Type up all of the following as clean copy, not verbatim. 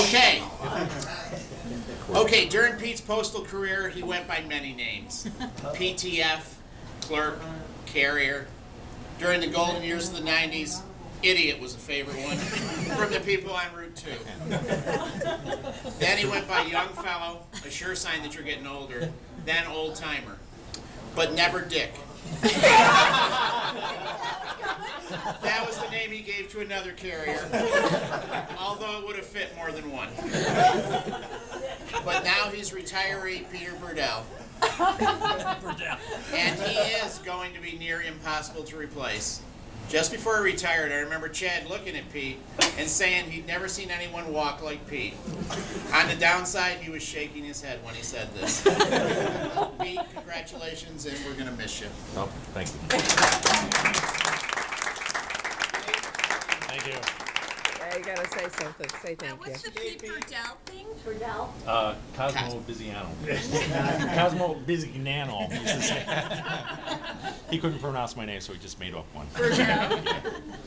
Okay. Okay, during Pete's postal career, he went by many names. PTF, clerk, carrier. During the golden years of the 90s, idiot was a favorite one from the people on Route 2. Then he went by young fellow, a sure sign that you're getting older, then old timer, but never dick. That was the name he gave to another carrier, although it would have fit more than one. But now he's retiree Peter Burdell. And he is going to be near impossible to replace. Just before he retired, I remember Chad looking at Pete and saying he'd never seen anyone walk like Pete. On the downside, he was shaking his head when he said this. Pete, congratulations, and we're going to miss you. Oh, thank you. Thank you. Yeah, you gotta say something. Say thank you. What's the Pete Burdell thing? Burdell? Cosmo Biziano. Cosmo Bizignano. He used to say. He couldn't pronounce my name, so he just made up one.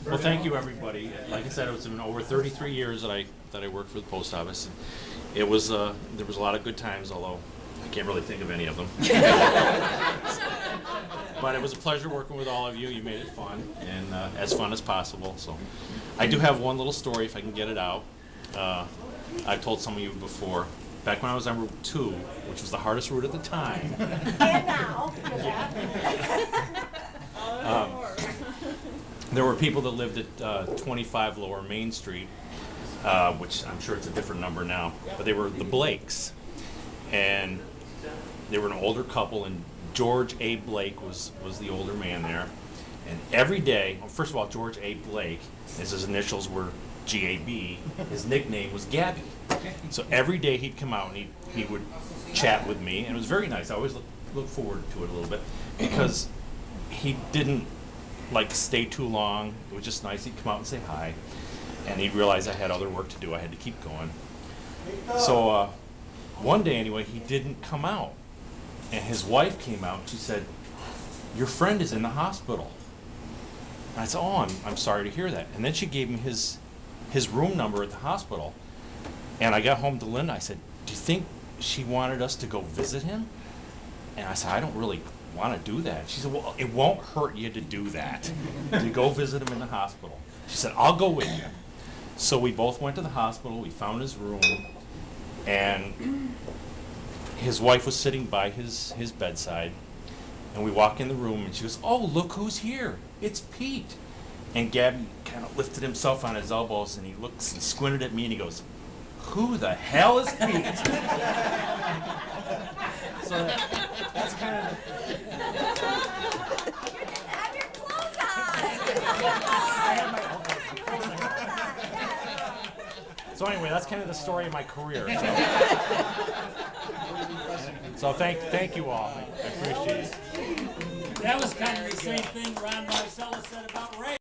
Well, thank you, everybody. Like I said, it's been over 33 years that I worked for the post office. It was there was a lot of good times, although I can't really think of any of them. But it was a pleasure working with all of you. You made it fun, and as fun as possible. So, I do have one little story, if I can get it out. I've told some of you before. Back when I was on Route 2, which was the hardest route at the time. And now. There were people that lived at 25 Lower Main Street, which I'm sure it's a different number now, but they were the Blakes. And they were an older couple, and George A. Blake was the older man there. And every day, well, first of all, George A. Blake, as his initials were G-A-B, his nickname was Gabby. So every day he'd come out and he would chat with me, and it was very nice. I always look forward to it a little bit, because he didn't like stay too long. It was just nice. He'd come out and say hi, and he'd realize I had other work to do. I had to keep going. So one day anyway, he didn't come out, and his wife came out and she said, "Your friend is in the hospital." And I said, "Oh, I'm sorry to hear that." And then she gave me his room number at the hospital. And I got home to Linda. I said, "Do you think she wanted us to go visit him?" And I said, "I don't really want to do that." She said, "Well, it won't hurt you to do that, to go visit him in the hospital." She said, "I'll go with you." So we both went to the hospital. We found his room, and his wife was sitting by his bedside. And we walk in the room, and she goes, "Oh, look who's here. It's Pete." And Gabby kind of lifted himself on his elbows, and he looks and squinted at me, and he goes, "Who the hell is Pete?" So that's kind of... You didn't have your clothes on. I had my So anyway, that's kind of the story of my career. So thank you all. I appreciate it. That was kind of the same thing Ron Marcellus said about Ray.